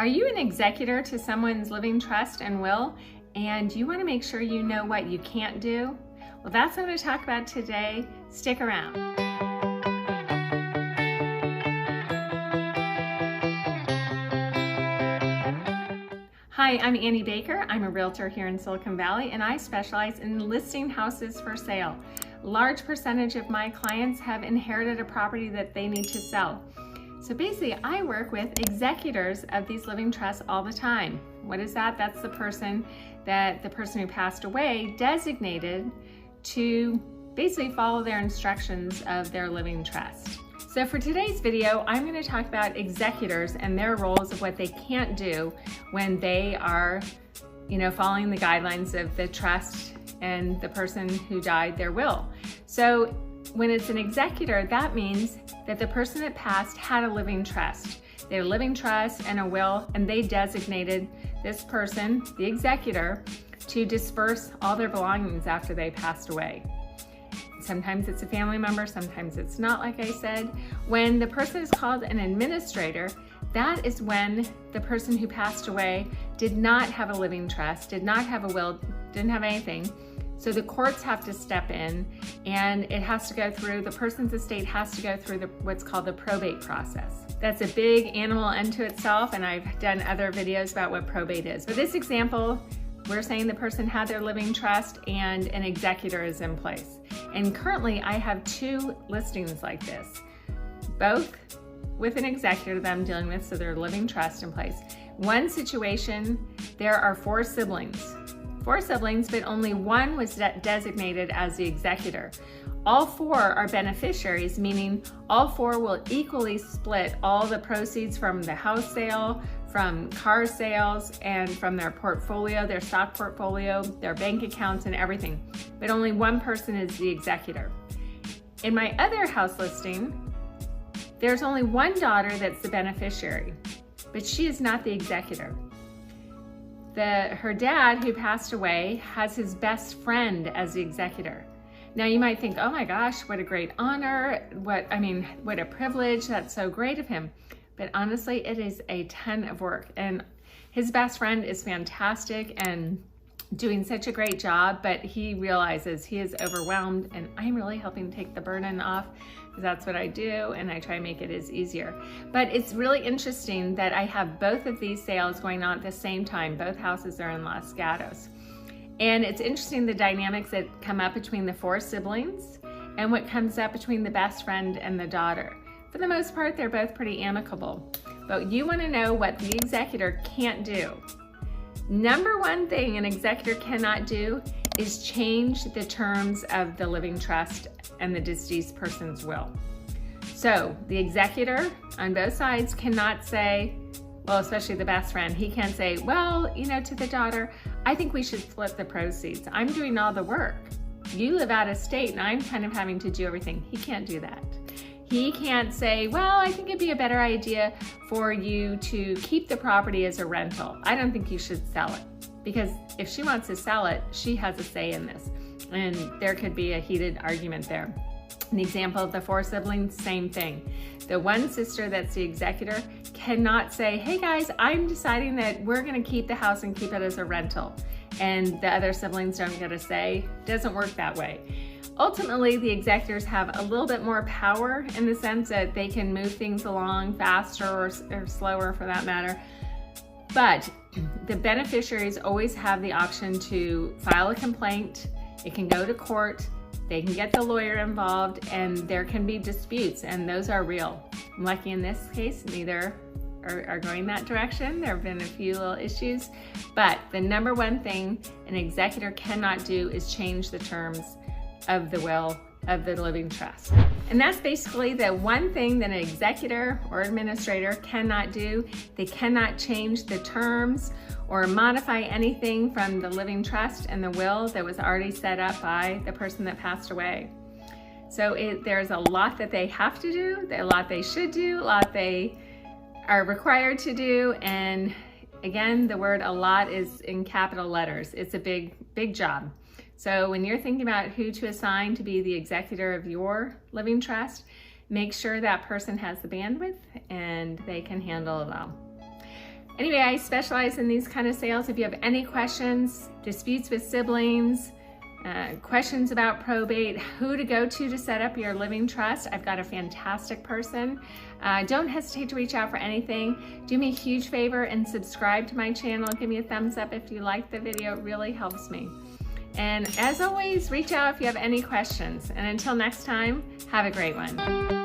Are you an executor to someone's living trust and will, and you want to make sure you know what you can't do? Well, that's what I'm going to talk about today. Stick around. Hi, I'm Annie Baker. I'm a realtor here in Silicon Valley, and I specialize in listing houses for sale. A large percentage of my clients have inherited a property that they need to sell. So basically, I work with executors of these living trusts all the time. What is that? That's the person who passed away designated to basically follow their instructions of their living trust. So for today's video, I'm going to talk about executors and their roles of what they can't do when they are, following the guidelines of the trust and the person who died, their will. So when it's an executor, that means that the person that passed had a living trust. They had a living trust and a will, and they designated this person, the executor, to disperse all their belongings after they passed away. Sometimes it's a family member, sometimes it's not, like I said. When the person is called an administrator, that is when the person who passed away did not have a living trust, did not have a will, didn't have anything. So the courts have to step in, and it has to go through, the person's estate has to go through what's called the probate process. That's a big animal unto itself, and I've done other videos about what probate is. For this example, we're saying the person had their living trust and an executor is in place. And currently I have 2 listings like this, both with an executor that I'm dealing with, so their living trust in place. One situation, there are 4 siblings. 4 siblings, but only one was designated as the executor. All 4 are beneficiaries, meaning all 4 will equally split all the proceeds from the house sale, from car sales, and from their portfolio, their stock portfolio, their bank accounts, and everything. But only one person is the executor. In my other house listing, there's only one daughter that's the beneficiary, but she is not the executor. Her dad, who passed away, has his best friend as the executor. Now you might think, oh my gosh, what a great honor, what a privilege, that's so great of him. But honestly, it is a ton of work, and his best friend is fantastic and doing such a great job, but he realizes he is overwhelmed, and I'm really helping take the burden off, because that's what I do, and I try to make it as easier. But it's really interesting that I have both of these sales going on at the same time. Both houses are in Los Gatos. And it's interesting the dynamics that come up between the 4 siblings and what comes up between the best friend and the daughter. For the most part, they're both pretty amicable. But you want to know what the executor can't do. Number one thing an executor cannot do is change the terms of the living trust and the deceased person's will. So the executor on both sides cannot say, well, especially the best friend, he can't say, well, to the daughter, I think we should split the proceeds. I'm doing all the work. You live out of state and I'm kind of having to do everything. He can't do that. He can't say, well, I think it'd be a better idea for you to keep the property as a rental. I don't think you should sell it. Because if she wants to sell it, she has a say in this. And there could be a heated argument there. An example of the 4 siblings, same thing. The one sister that's the executor cannot say, hey guys, I'm deciding that we're gonna keep the house and keep it as a rental. And the other siblings don't get a say. It doesn't work that way. Ultimately, the executors have a little bit more power in the sense that they can move things along faster or slower for that matter. But the beneficiaries always have the option to file a complaint. It can go to court. They can get the lawyer involved, and there can be disputes, and those are real. I'm lucky in this case, neither are going that direction. There have been a few little issues, but the number one thing an executor cannot do is change the terms of the will of the living trust. And that's basically the one thing that an executor or administrator cannot do. They cannot change the terms or modify anything from the living trust and the will that was already set up by the person that passed away. So there's a lot that they have to do, a lot they should do, a lot they are required to do, and again, the word a lot is in capital letters. It's a big job. So when you're thinking about who to assign to be the executor of your living trust, make sure that person has the bandwidth and they can handle it all. Anyway, I specialize in these kind of sales. If you have any questions, disputes with siblings, questions about probate, who to go to set up your living trust, I've got a fantastic person. Don't hesitate to reach out for anything. Do me a huge favor and subscribe to my channel. Give me a thumbs up if you like the video. It really helps me. And as always, reach out if you have any questions. And until next time, have a great one.